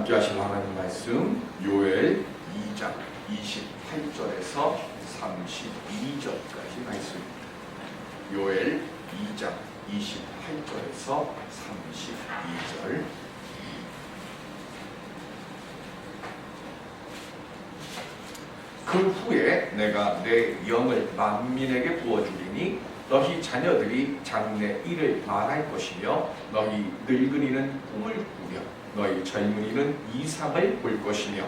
함께 하실 하나님 말씀 요엘 2장 28절에서 32절까지 말씀입니다. 요엘 2장 28절에서 32절. 그 후에 내가 내 영을 만민에게 부어주리니 너희 자녀들이 장래 일을 말할 것이며 너희 늙은이는 꿈을 꾸며 너희 젊은이는 이상을 볼 것이며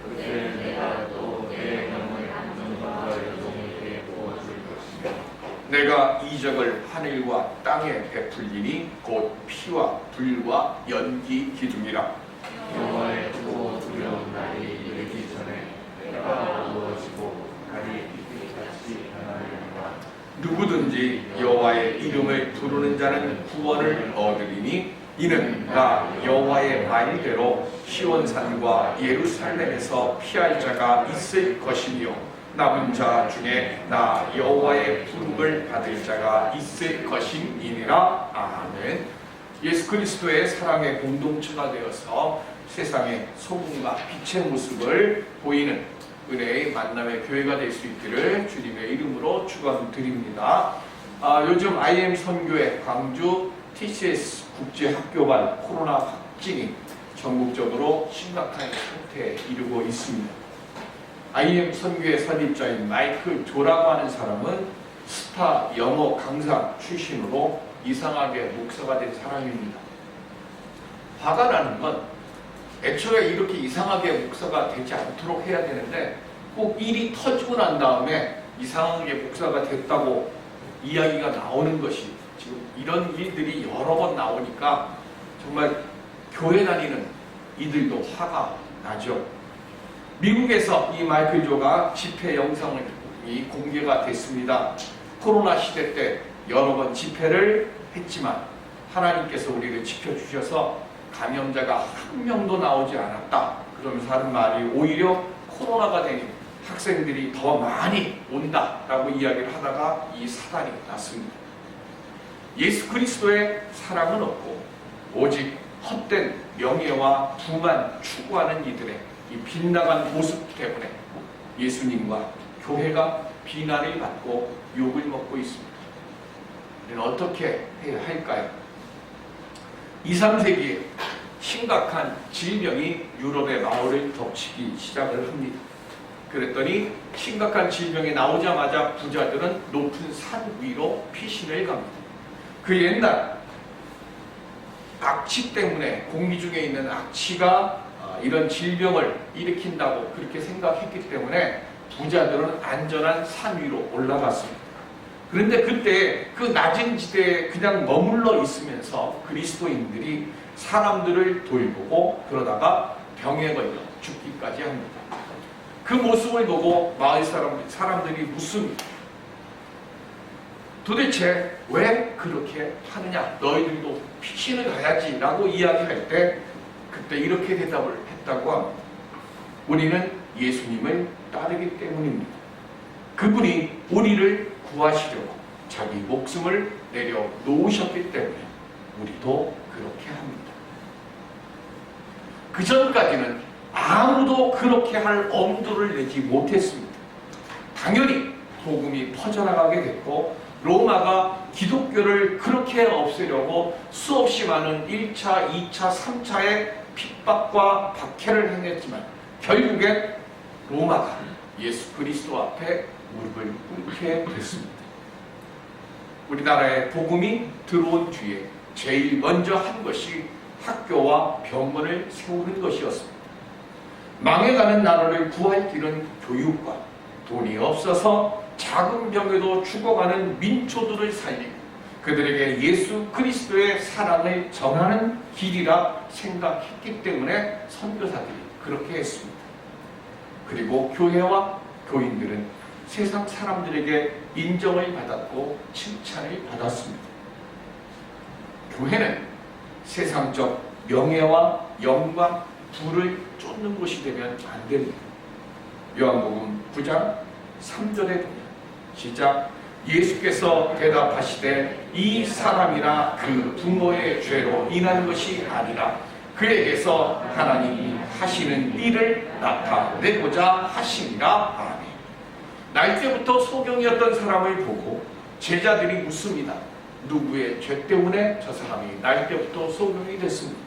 그때 내가 또 내 영을 너희와 여종에게 부어줄 것이며 내가 이적을 하늘과 땅에 베풀리니 곧 피와 불과 연기 기둥이라. 여호와의 크고 두려운 날이 이르기 전에 내가 어두워지고 달이 빛같이 변하리로다. 누구든지 여호와의 이름을 부르는 자는 구원을 얻으리니 이는 나 여호와의 말대로 시온산과 예루살렘에서 피할 자가 있을 것이며 남은 자 중에 나 여호와의 부름을 받을 자가 있을 것임이니라. 아멘. 예수 그리스도의 사랑의 공동체가 되어서 세상의 소금과 빛의 모습을 보이는 은혜의 만남의 교회가 될 수 있기를 주님의 이름으로 축원드립니다. 요즘 IM 선교회 광주 TCS 국제학교반 코로나 확진이 전국적으로 심각한 상태에 이르고 있습니다. IM 선교회 설립자인 마이클 조라고 하는 사람은 스타 영어 강사 출신으로 이상하게 목사가 된 사람입니다. 화가 나는 건 애초에 이렇게 이상하게 목사가 되지 않도록 해야 되는데 꼭 일이 터지고 난 다음에 이상하게 목사가 됐다고 이야기가 나오는 것이 지금 이런 일들이 여러 번 나오니까 정말 교회 다니는 이들도 화가 나죠. 미국에서 이 마이클 조가 집회 영상이 공개가 됐습니다. 코로나 시대 때 여러 번 집회를 했지만 하나님께서 우리를 지켜주셔서 감염자가 한 명도 나오지 않았다. 그러면서 하는 말이 오히려 코로나가 되니 학생들이 더 많이 온다라고 이야기를 하다가 이 사단이 났습니다. 예수 그리스도의 사랑은 없고 오직 헛된 명예와 부만 추구하는 이들의 이 빗나간 모습 때문에 예수님과 교회가 비난을 받고 욕을 먹고 있습니다. 우리는 어떻게 해야 할까요? 2, 3세기에 심각한 질병이 유럽의 마을을 덮치기 시작을 합니다. 그랬더니 심각한 질병이 나오자마자 부자들은 높은 산 위로 피신을 갑니다. 그 옛날 악취 때문에 공기 중에 있는 악취가 이런 질병을 일으킨다고 그렇게 생각했기 때문에 부자들은 안전한 산 위로 올라갔습니다. 그런데 그때 그 낮은 지대에 그냥 머물러 있으면서 그리스도인들이 사람들을 돌보고 그러다가 병에 걸려 죽기까지 합니다. 그 모습을 보고 마을 사람들이 묻습니다. 도대체 왜 그렇게 하느냐? 너희들도 피신을 가야지 라고 이야기할 때 그때 이렇게 대답을 했다고 합니다. 우리는 예수님을 따르기 때문입니다. 그분이 우리를 구하시려고 자기 목숨을 내려놓으셨기 때문에 우리도 그렇게 합니다. 그 전까지는 아무도 그렇게 할 엄두를 내지 못했습니다. 당연히 복음이 퍼져나가게 됐고 로마가 기독교를 그렇게 없애려고 수없이 많은 1차, 2차, 3차의 핍박과 박해를 행했지만 결국엔 로마가 예수 그리스도 앞에 무릎을 꿇게 됐습니다. 우리나라에 복음이 들어온 뒤에 제일 먼저 한 것이 학교와 병원을 세우는 것이었습니다. 망해가는 나라를 구할 길은 교육과 돈이 없어서 작은 병에도 죽어가는 민초들을 살리고 그들에게 예수 그리스도의 사랑을 전하는 길이라 생각했기 때문에 선교사들이 그렇게 했습니다. 그리고 교회와 교인들은 세상 사람들에게 인정을 받았고 칭찬을 받았습니다. 교회는 세상적 명예와 영광, 부를 쫓는 곳이 되면 안 됩니다. 요한복음 9장 3절에 보면 시작. 예수께서 대답하시되 이 사람이나 그 부모의 죄로 인한 것이 아니라 그에게서 하나님이 하시는 일을 나타내고자 하심이라. 아멘. 날때부터 소경이었던 사람을 보고 제자들이 묻습니다. 누구의 죄 때문에 저 사람이 날때부터 소경이 됐습니까?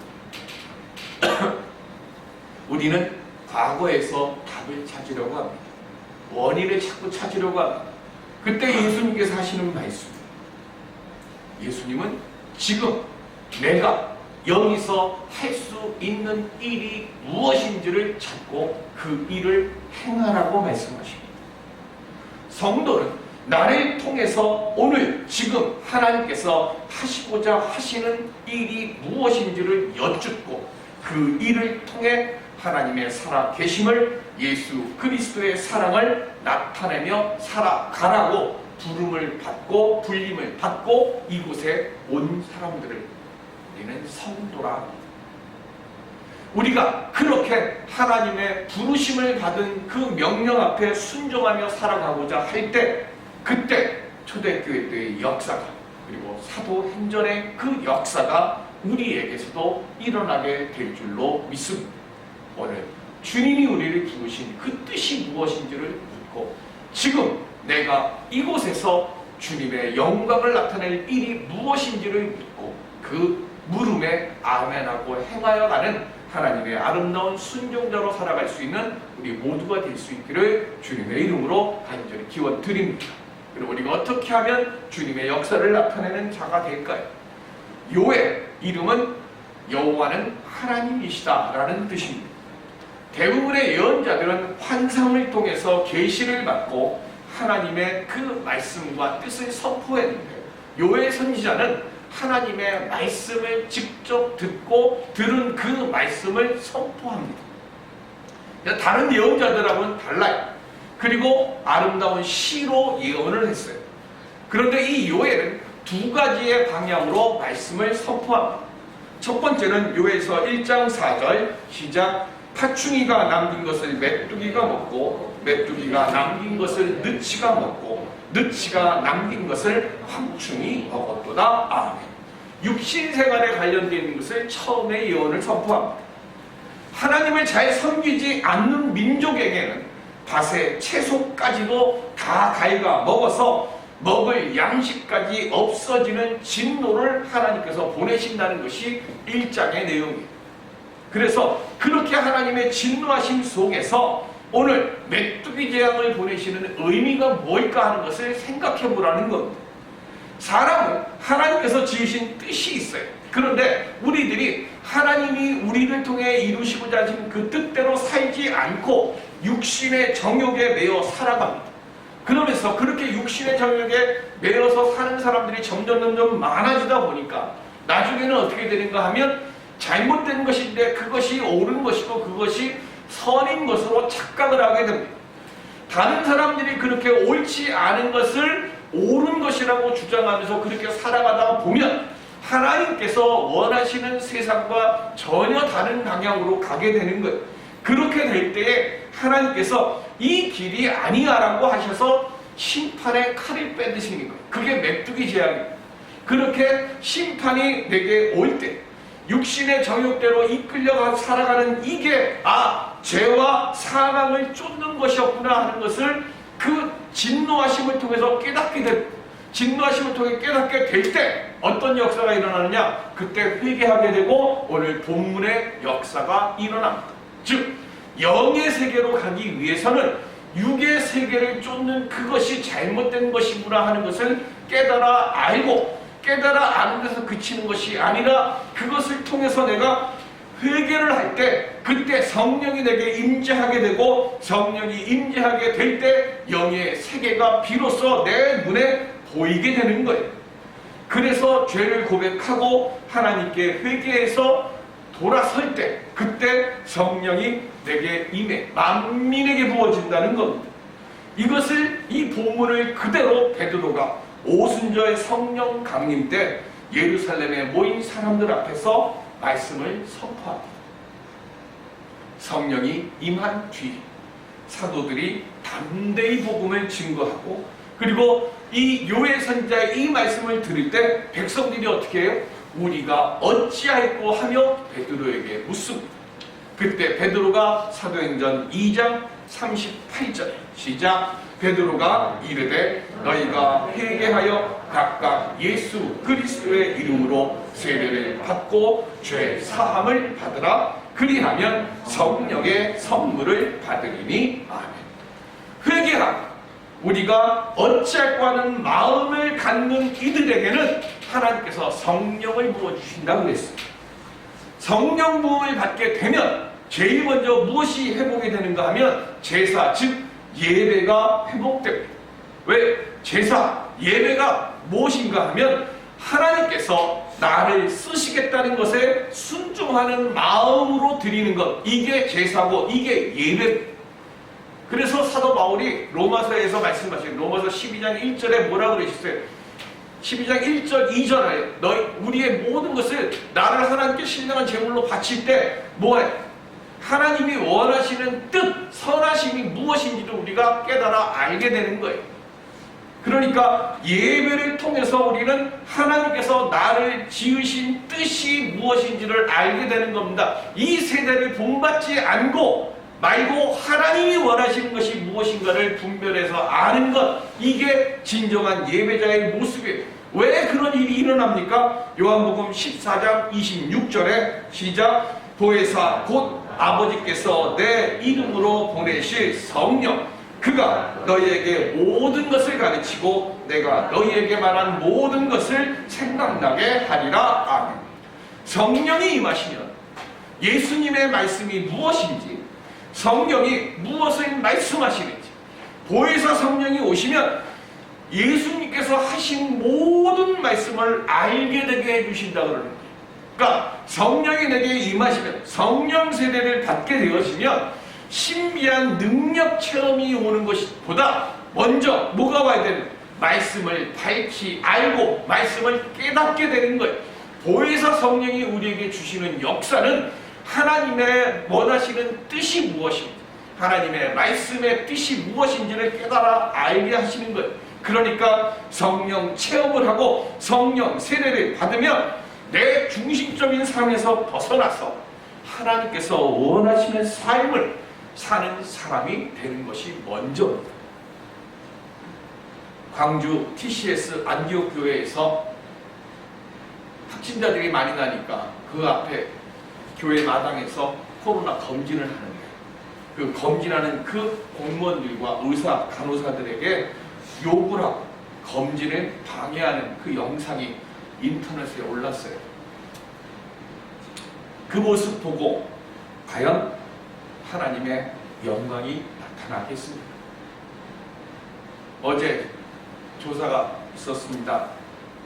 우리는 과거에서 답을 찾으려고 합니다. 원인을 자꾸 찾으려고 합니다. 그때 예수님께서 하시는 말씀, 예수님은 지금 내가 여기서 할 수 있는 일이 무엇인지를 찾고 그 일을 행하라고 말씀하십니다. 성도는 나를 통해서 오늘 지금 하나님께서 하시고자 하시는 일이 무엇인지를 여쭙고 그 일을 통해 하나님의 살아계심을, 예수 그리스도의 사랑을 나타내며 살아가라고 부름을 받고 불림을 받고 이곳에 온 사람들을 우리는 성도라 합니다. 우리가 그렇게 하나님의 부르심을 받은 그 명령 앞에 순종하며 살아가고자 할 때, 그때 초대교회 때의 역사가, 그리고 사도행전의 그 역사가 우리에게서도 일어나게 될 줄로 믿습니다. 오늘 주님이 우리를 부르신 그 뜻이 무엇인지를 묻고, 지금 내가 이곳에서 주님의 영광을 나타낼 일이 무엇인지를 묻고 그 물음에 아멘하고 행하여 가는 하나님의 아름다운 순종자로 살아갈 수 있는 우리 모두가 될 수 있기를 주님의 이름으로 간절히 기원 드립니다. 그리고 우리가 어떻게 하면 주님의 역사를 나타내는 자가 될까요? 요의 이름은 여호와는 하나님이시다 라는 뜻입니다. 대부분의 예언자들은 환상을 통해서 계시를 받고 하나님의 그 말씀과 뜻을 선포했는데, 요의 선지자는 하나님의 말씀을 직접 듣고 들은 그 말씀을 선포합니다. 다른 예언자들하고는 달라요. 그리고 아름다운 시로 예언을 했어요. 그런데 이 요엘은 두 가지의 방향으로 말씀을 선포합니다. 첫 번째는 요엘서 1장 4절 시작. 파충이가 남긴 것을 메뚜기가 먹고 메뚜기가 남긴 것을 느치가 먹고 느치가 남긴 것을 황충이 먹었도다. 아멘. 육신생활에 관련되어 있는 것을 처음에 예언을 선포합니다. 하나님을 잘 섬기지 않는 민족에게는 밭의 채소까지도 다 갉아 먹어서 먹을 양식까지 없어지는 진노를 하나님께서 보내신다는 것이 1장의 내용입니다. 그래서 그렇게 하나님의 진노하심 속에서 오늘 메뚜기 재앙을 보내시는 의미가 뭘까 하는 것을 생각해 보라는 겁니다. 사람은 하나님께서 지으신 뜻이 있어요. 그런데 우리들이 하나님이 우리를 통해 이루시고자 하신 그 뜻대로 살지 않고 육신의 정욕에 매여 살아갑니다. 그러면서 그렇게 육신의 정욕에 매여서 사는 사람들이 점점 많아지다 보니까 나중에는 어떻게 되는가 하면 잘못된 것인데 그것이 옳은 것이고 그것이 선인 것으로 착각을 하게 됩니다. 다른 사람들이 그렇게 옳지 않은 것을 옳은 것이라고 주장하면서 그렇게 살아가다 보면 하나님께서 원하시는 세상과 전혀 다른 방향으로 가게 되는 거예요. 그렇게 될 때에 하나님께서 이 길이 아니야라고 하셔서 심판의 칼을 빼드시는 거예요. 그게 메뚜기 재앙입니다. 그렇게 심판이 내게 올 때 육신의 정욕대로 이끌려가 살아가는 이게 죄와 사망을 쫓는 것이었구나 하는 것을 그 진노하심을 통해서 깨닫게 됩니다. 진노하심을 통해 깨닫게 될 때 어떤 역사가 일어나느냐? 그때 회개하게 되고 오늘 본문의 역사가 일어납니다. 즉 영의 세계로 가기 위해서는 육의 세계를 쫓는 그것이 잘못된 것이구나 하는 것을 깨달아 알고 깨달아 아는 데서 그치는 것이 아니라 그것을 통해서 내가 회개를 할 때 그때 성령이 내게 임재하게 되고 성령이 임재하게 될 때 영의 세계가 비로소 내 눈에 보이게 되는 거예요. 그래서 죄를 고백하고 하나님께 회개해서 돌아설 때 그때 성령이 내게 임해 만민에게 부어진다는 겁니다. 이것을 이 본문을 그대로 베드로가 오순절 성령 강림 때 예루살렘에 모인 사람들 앞에서 말씀을 선포합니다. 성령이 임한 뒤 사도들이 담대히 복음을 증거하고 그리고 이 요엘 선지자의 이 말씀을 들을 때 백성들이 어떻게 해요? 우리가 어찌할꼬 하며 베드로에게 묻습니다. 그때 베드로가 사도행전 2장 38절 시작. 베드로가 이르되 너희가 회개하여 각각 예수 그리스도의 이름으로 세례를 받고 죄 사함을 받으라. 그리하면 성령의 선물을 받으리니. 아멘. 회개하고 우리가 어찌할꼬 하는 마음을 갖는 이들에게는 하나님께서 성령을 부어주신다고 그랬습니다. 성령 부음을 받게 되면 제일 먼저 무엇이 회복이 되는가 하면 제사, 즉 예배가 회복됩니다. 왜? 제사, 예배가 무엇인가 하면 하나님께서 나를 쓰시겠다는 것에 순종하는 마음으로 드리는 것, 이게 제사고 이게 예배입니다. 그래서 사도 바울이 로마서에서 말씀하신 로마서 12장 1절에 뭐라고 그러셨어요? 12장 1절 2절에 우리의 모든 것을 나를 하나님께 신령한 제물로 바칠 때 뭐해? 하나님이 원하시는 뜻, 선하심이 무엇인지를 우리가 깨달아 알게 되는 거예요. 그러니까 예배를 통해서 우리는 하나님께서 나를 지으신 뜻이 무엇인지를 알게 되는 겁니다. 이 세대를 본받지 말고 하나님이 원하시는 것이 무엇인가를 분별해서 아는 것, 이게 진정한 예배자의 모습이에요. 왜 그런 일이 일어납니까? 요한복음 14장 26절에 시작. 보혜사 곧 아버지께서 내 이름으로 보내실 성령, 그가 너희에게 모든 것을 가르치고 내가 너희에게 말한 모든 것을 생각나게 하리라. 아멘. 성령이 임하시면 예수님의 말씀이 무엇인지, 성령이 무엇을 말씀하시는지, 보혜사 성령이 오시면 예수님께서 하신 모든 말씀을 알게 되게 해주신다 그러는 거예요. 그러니까 성령이 내게 임하시면, 성령 세례를 받게 되어지면 신비한 능력 체험이 오는 것보다 먼저 뭐가 와야 되는 거예요? 말씀을 밝히 알고 말씀을 깨닫게 되는 거예요. 보혜사 성령이 우리에게 주시는 역사는 하나님의 원하시는 뜻이 무엇인지, 하나님의 말씀의 뜻이 무엇인지를 깨달아 알게 하시는 거예요. 그러니까 성령 체험을 하고 성령 세례를 받으면 내 중심적인 삶에서 벗어나서 하나님께서 원하시는 삶을 사는 사람이 되는 것이 먼저입니다. 광주 TCS 안디옥 교회에서 확진자들이 많이 나니까 그 앞에 교회 마당에서 코로나 검진을 하는 거예요. 그 검진하는 그 공무원들과 의사, 간호사들에게 욕을 하고 검진을 방해하는 그 영상이 인터넷에 올랐어요. 그 모습 보고 과연 하나님의 영광이 나타나겠습니까? 어제 조사가 있었습니다.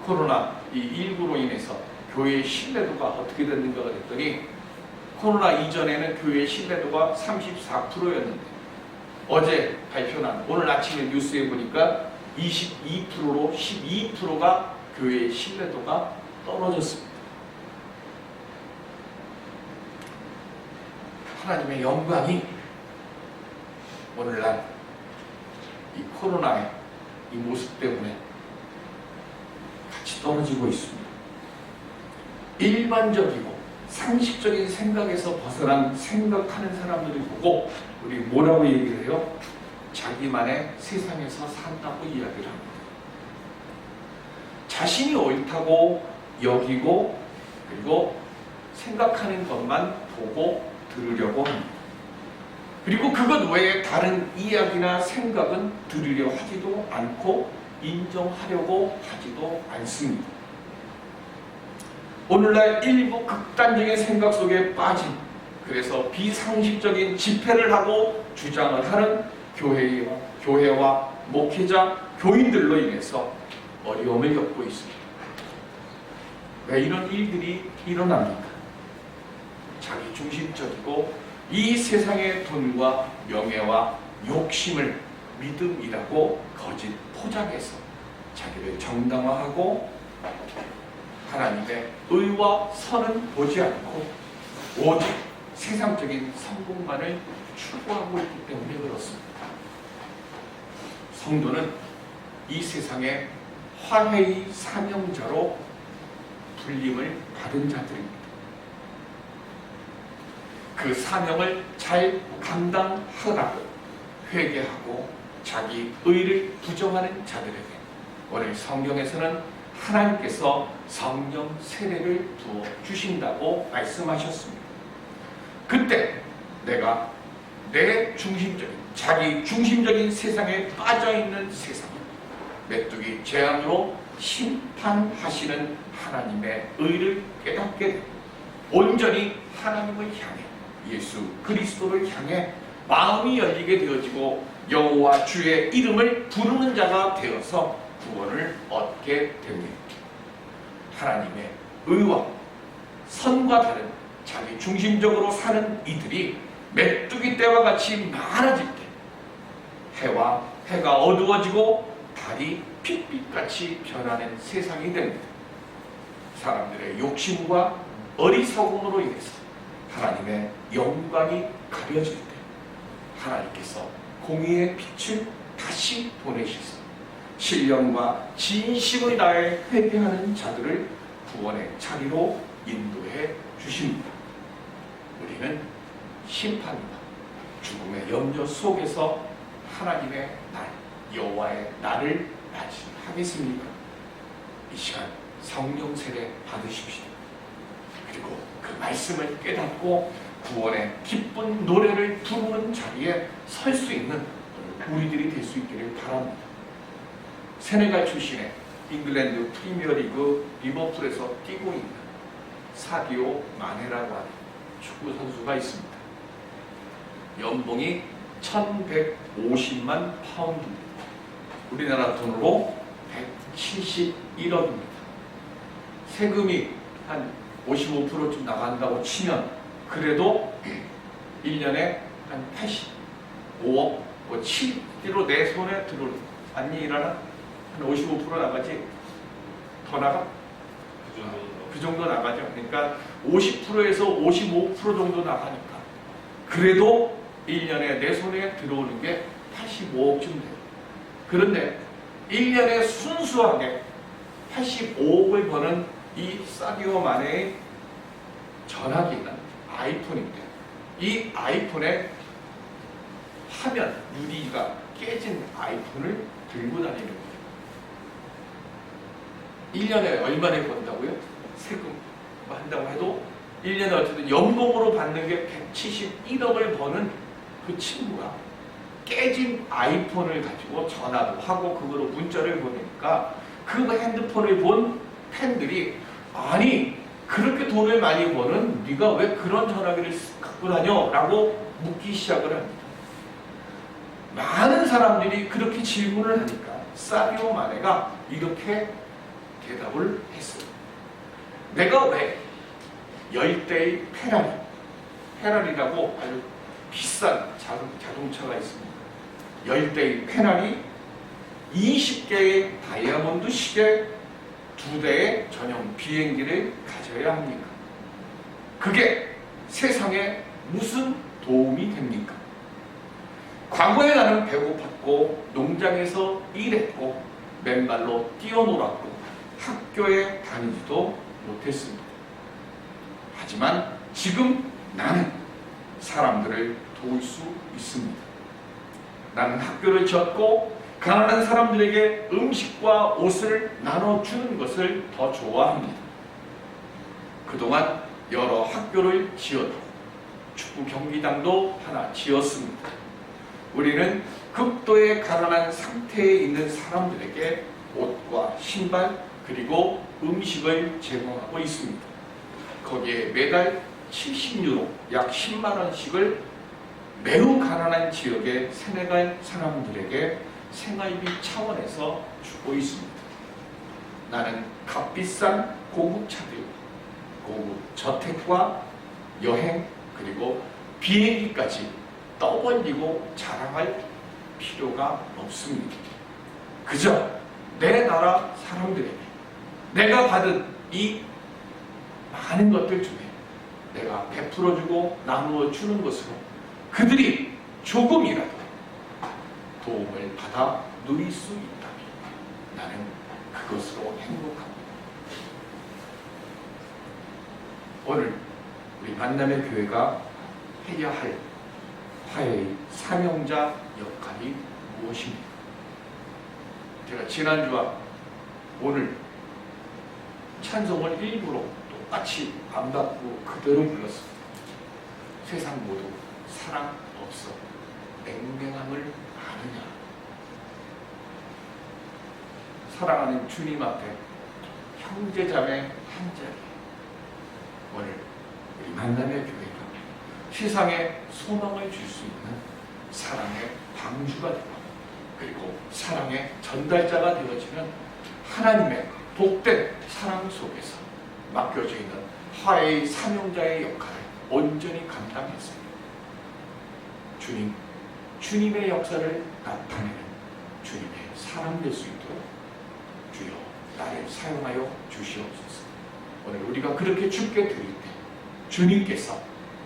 코로나 이 19로 인해서 교회의 신뢰도가 어떻게 됐는가 그랬더니 코로나 이전에는 교회의 신뢰도가 34%였는데 어제 발표난 오늘 아침에 뉴스에 보니까 22%로 12%가 교회의 신뢰도가 떨어졌습니다. 하나님의 영광이 오늘날 이 코로나의 이 모습 때문에 같이 떨어지고 있습니다. 일반적이고 상식적인 생각에서 벗어난 생각하는 사람들이 보고 우리 뭐라고 얘기를 해요? 자기만의 세상에서 산다고 이야기를 합니다. 자신이 옳다고 여기고 그리고 생각하는 것만 보고 들으려고 합니다. 그리고 그것 외에 다른 이야기나 생각은 들으려 하지도 않고 인정하려고 하지도 않습니다. 오늘날 일부 극단적인 생각 속에 빠진, 그래서 비상식적인 집회를 하고 주장을 하는 교회와 목회자, 교인들로 인해서 어려움을 겪고 있습니다. 왜 이런 일들이 일어납니까? 자기 중심적이고 이 세상의 돈과 명예와 욕심을 믿음이라고 거짓 포장해서 자기를 정당화하고 하나님의 의와 선은 보지 않고 오직 세상적인 성공만을 추구하고 있기 때문에 그렇습니다. 성도는 이 세상의 화해의 사명자로 불림을 받은 자들입니다. 그 사명을 잘 감당하라고 회개하고 자기 의를 부정하는 자들에게 오늘 성경에서는 하나님께서 성령 세례를 부어 주신다고 말씀하셨습니다. 그때 내가 내 중심적인, 자기 중심적인 세상에 빠져있는 세상을 메뚜기 재앙으로 심판하시는 하나님의 의를 깨닫게 되고 온전히 하나님을 향해, 예수 그리스도를 향해 마음이 열리게 되어지고 여호와 주의 이름을 부르는 자가 되어서 구원을 얻게 됩니다. 하나님의 의와 선과 다른 자기 중심적으로 사는 이들이 메뚜기 떼와 같이 많아질 때 해가 어두워지고 달이 핏빛같이 변하는 세상이 됩니다. 사람들의 욕심과 어리석음으로 인해서 하나님의 영광이 가려질 때 하나님께서 공의의 빛을 다시 보내셔서 신령과 진심을 다해 회개하는 자들을 구원의 자리로 인도해 주십니다. 우리는 심판과 죽음의 염려 속에서 하나님의 날, 여호와의 날을 맞이하겠습니까? 이 시간 성령 세례 받으십시오. 그리고 그 말씀을 깨닫고 구원의 기쁜 노래를 부르는 자리에 설 수 있는 우리들이 될 수 있기를 바랍니다. 세네갈 출신의 잉글랜드 프리미어리그 리버풀에서 뛰고 있는 사디오 마네라고 하는 축구 선수가 있습니다. 연봉이 1,150만 파운드입니다. 우리나라 돈으로 171억입니다. 세금이 한 55%쯤 나간다고 치면 그래도 1년에 한 85억, 7kg 내 손에 들어오는, 아니 일하나? 한 55% 나가지? 더 나가? 그 정도 나가죠. 그러니까 50%에서 55% 정도 나가니까 그래도 1년에 내 손에 들어오는 게 85억쯤 돼요. 그런데 1년에 순수하게 85억을 버는 이 사디오 마네의 전화기는 아이폰인데 이 아이폰의 화면 유리가 깨진 아이폰을 들고 다니는 거예요. 1년에 얼마나 번다고요? 세금 한다고 해도 1년에 어쨌든 연봉으로 받는 게 171억을 버는 그 친구가 깨진 아이폰을 가지고 전화도 하고 그거로 문자를 보내니까 그 핸드폰을 본 팬들이 아니 그렇게 돈을 많이 버는 네가 왜 그런 전화기를 갖고 다녀? 라고 묻기 시작을 합니다. 많은 사람들이 그렇게 질문을 하니까 사디오 마네가 이렇게 대답을 했어요. 내가 왜 10대의 페라리라고 아주 비싼 자동차가 있습니다. 10대의 페라리, 20개의 다이아몬드 시계, 2대의 전용 비행기를 가져야 합니까? 그게 세상에 무슨 도움이 됩니까? 과거에 나는 배고팠고 농장에서 일했고 맨발로 뛰어놀았고 학교에 다니지도 못했습니다. 하지만 지금 나는 사람들을 도울 수 있습니다. 나는 학교를 지었고 가난한 사람들에게 음식과 옷을 나눠주는 것을 더 좋아합니다. 그동안 여러 학교를 지었고 축구 경기장도 하나 지었습니다. 우리는 극도의 가난한 상태에 있는 사람들에게 옷과 신발 그리고 음식을 제공하고 있습니다. 거기에 매달 70유로 약 10만 원씩을 매우 가난한 지역의 세네갈 사람들에게 생활비 차원에서 주고 있습니다. 나는 값비싼 고급 차들, 고급 저택과 여행 그리고 비행기까지 떠벌리고 자랑할 필요가 없습니다. 그저 내 나라 사람들에게 내가 받은 이 많은 것들 중에 내가 베풀어주고 나누어주는 것으로 그들이 조금이라도 도움을 받아 누릴 수 있다면 나는 그것으로 행복합니다. 오늘 우리 만남의 교회가 해야 할 화해의 사명자 역할이 무엇입니까? 제가 지난주와 오늘 찬송을 일부러 똑같이 안 바꾸고 그대로 불렀습니다. 세상 모두 사랑 없어 맹맹함을 아느냐. 사랑하는 주님 앞에 형제자매 한 자리. 오늘 우리 만남의 교회가 세상에 소망을 줄 수 있는 사랑의 방주가 되고, 그리고 사랑의 전달자가 되어지는 하나님의 복된 사랑 속에서 맡겨져 있는 화해의 사명자의 역할을 온전히 감당했습니다. 주님의 역사를 나타내는 주님의 사람 될 수 있도록 주여 나를 사용하여 주시옵소서. 오늘 우리가 그렇게 주께 드릴 때 주님께서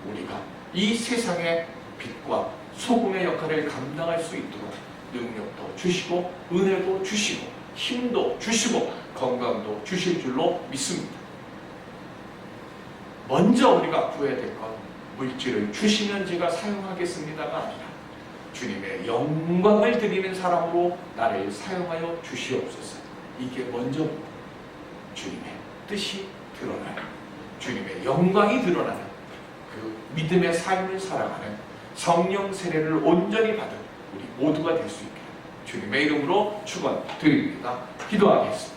우리가 이 세상의 빛과 소금의 역할을 감당할 수 있도록 능력도 주시고 은혜도 주시고 힘도 주시고 건강도 주실 줄로 믿습니다. 먼저 우리가 구해야 될 건 물질을 주시면 제가 사용하겠습니다가 아니라 주님의 영광을 드리는 사람으로 나를 사용하여 주시옵소서. 이게 먼저 주님의 뜻이 드러나는, 주님의 영광이 드러나는 그 믿음의 삶을 살아가는 성령 세례를 온전히 받은 우리 모두가 될 수 있게 주님의 이름으로 축원드립니다. 기도하겠습니다.